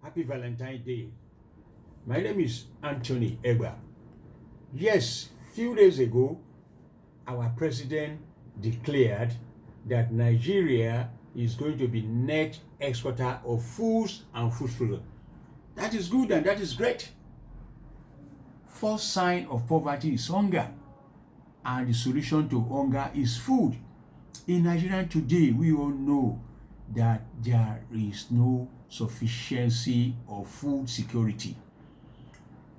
Happy Valentine's Day. My name is Anthony Egba. Yes, few days ago, our president declared that Nigeria is going to be net exporter of foods and food products. That is good and that is great. First sign of poverty is hunger, and the solution to hunger is food. In Nigeria today, we all know that there is no sufficiency of food security.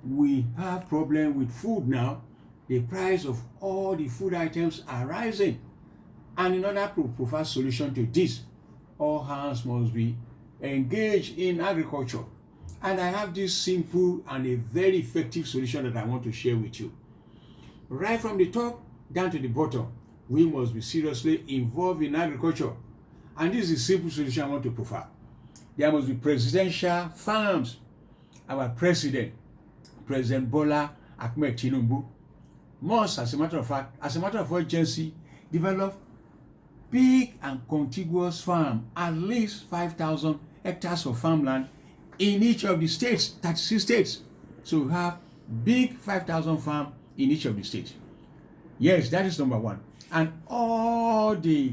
We have problem with food now. The price of all the food items are rising. And in order to provide solution to this, all hands must be engaged in agriculture. And I have this simple and a very effective solution that I want to share with you. Right from the top down to the bottom, we must be seriously involved in agriculture. And this is a simple solution I want to provide. There must be presidential farms. Our president, President Bola Ahmed Tinubu, must, as a matter of urgency, develop big and contiguous farm, at least 5,000 hectares of farmland in each of the states, 36 states. So we have big 5,000 farm in each of the states. Yes, that is number one. And all the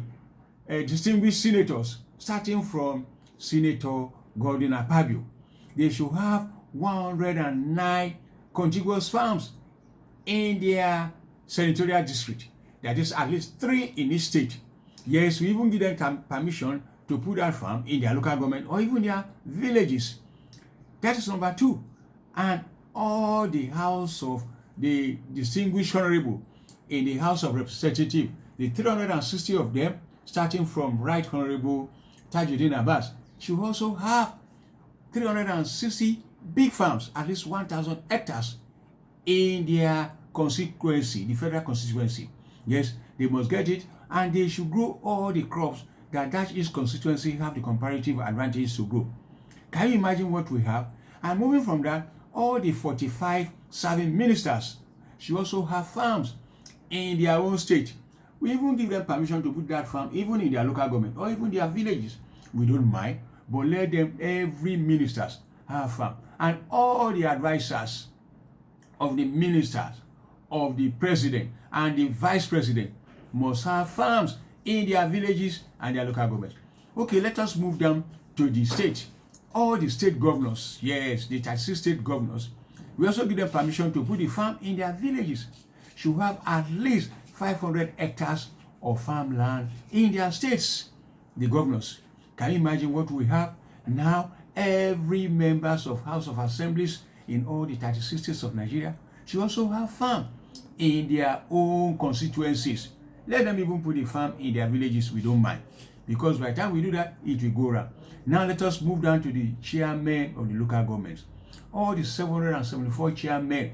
distinguished senators, starting from Senator Godwin Akpabio, they should have 109 contiguous farms in their senatorial district. That is at least 3 in each state. Yes, we even give them permission to put that farm in their local government or even their villages. That is number 2. And all the House of the distinguished honorable in the House of Representatives, the 360 of them, starting from Right Honorable Tajuddin Abbas, should also have 360 big farms, at least 1,000 hectares in their constituency, the federal constituency. Yes, they must get it, and they should grow all the crops that each constituency have the comparative advantage to grow. Can you imagine what we have? And moving from that, all the 45 serving ministers should also have farms in their own state. We even give them permission to put that farm even in their local government or even their villages. We don't mind, but let them, every ministers, have farm. And all the advisors of the ministers, of the president and the vice president must have farms in their villages and their local government. Okay, let us move down to the state. All the state governors, yes, the 36 state governors, we also give them permission to put the farm in their villages. Should have at least 500 hectares of farmland in their states. The governors. Can you imagine what we have? Now, every members of House of Assemblies in all the 36 states of Nigeria should also have farm in their own constituencies. Let them even put the farm in their villages, we don't mind. Because by the time we do that, it will go around. Now let us move down to the chairmen of the local governments. All the 774 chairmen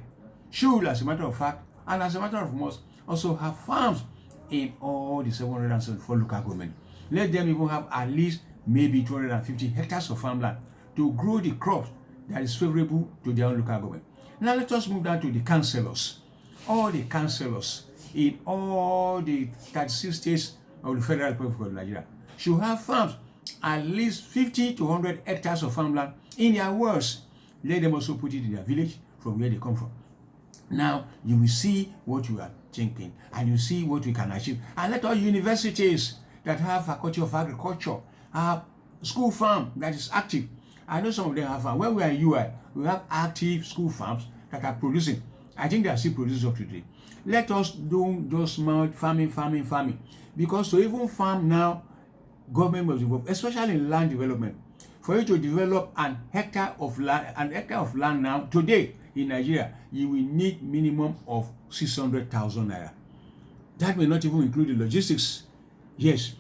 should, as a matter of fact, and as a matter of must, also have farms in all the 774 local governments. Let them even have at least maybe 250 hectares of farmland to grow the crops that is favorable to their own local government. Now let us move down to the councillors. All the councillors in all the 36 states of the Federal Republic of Nigeria should have farms, at least 50 to 100 hectares of farmland in their wards. Let them also put it in their village from where they come from. Now you will see what you are thinking and you see what we can achieve. And let all universities that have faculty of agriculture have school farm that is active. I know some of them have farm. When we are in UI, we have active school farms that are producing. I think they are still producing up to today. Let us do those farming. Because to even farm now, government must involve, especially in land development. For you to develop an hectare of land now, today in Nigeria, you will need minimum of 600,000 naira. That may not even include the logistics. Yes,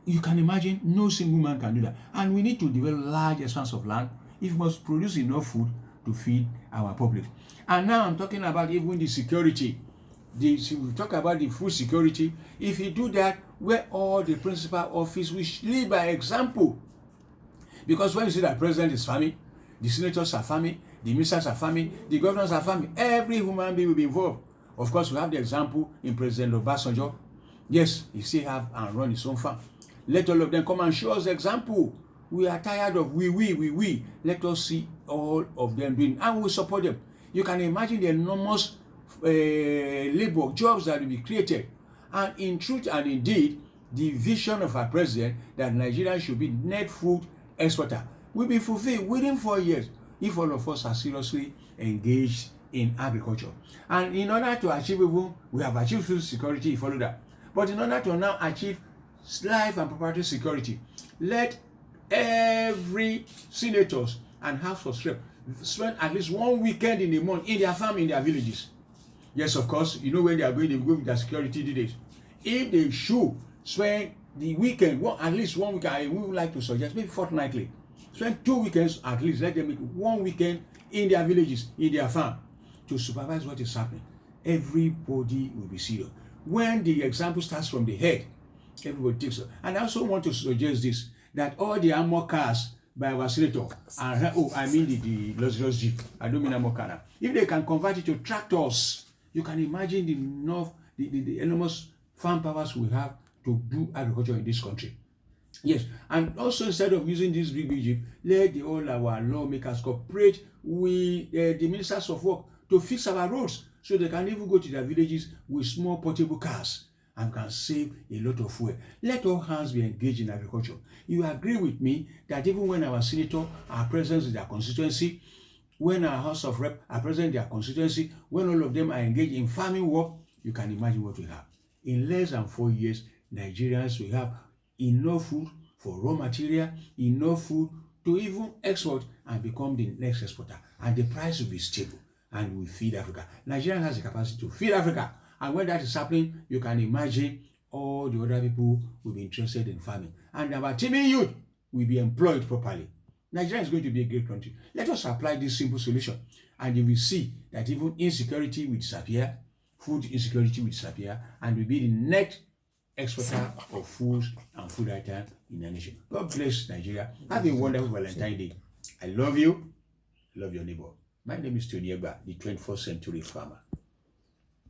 you can imagine no single man can do that. And we need to develop large expanse of land if we must produce enough food to feed our public. And now I'm talking about even the security. We talk about the food security. If you do that, where all the principal office will lead by example. Because when you see that president is farming, the senators are farming, the ministers are farming, the governors are farming, every human being will be involved. Of course, we have the example in President Obasanjo. Yes, he still have and run his own farm. Let all of them come and show us the example We are tired of we. Let us see all of them doing, and we support them. You can imagine the enormous labor jobs that will be created. And in truth and indeed, the vision of our president that Nigeria should be net food exporter will be fulfilled within 4 years if all of us are seriously engaged in agriculture. And in order to achieve it, we have achieved food security, you follow that. But in order to now achieve life and property security, let every senators and House of Reps spend at least 1 weekend in a month in their farm, in their villages. Yes, of course, you know when they are going, they will go with their security details. If they should spend the weekend, at least 1 week, I would like to suggest maybe fortnightly. Spend 2 weekends at least. Let them make 1 weekend in their villages, in their farm, to supervise what is happening. Everybody will be serious. When the example starts from the head, everybody takes it. And I also want to suggest this, that all the armor cars by our senator, I mean the luxurious Jeep, I don't mean armor car now. If they can convert it to tractors, you can imagine the enormous farm powers we have to do agriculture in this country. Yes, and also instead of using this big Jeep, let all our lawmakers cooperate with the ministers of work to fix our roads, so they can even go to their villages with small portable cars and can save a lot of fuel. Let all hands be engaged in agriculture. You agree with me that even when our senators are present in their constituency, when our House of Reps are present in their constituency, when all of them are engaged in farming work, you can imagine what we have. In less than 4 years, Nigerians will have enough food for raw material, enough food to even export and become the next exporter. And the price will be stable and will feed Africa. Nigeria has the capacity to feed Africa. And when that is happening, you can imagine all the other people will be interested in farming. And our teeming youth will be employed properly. Nigeria is going to be a great country. Let us apply this simple solution. And you will see that even insecurity will disappear, food insecurity will disappear, and will be the next exporter of foods and food items in the nation. God bless Nigeria. Have a wonderful Valentine's Day. I love you. Love your neighbor. My name is Tony Egba, the 21st century farmer.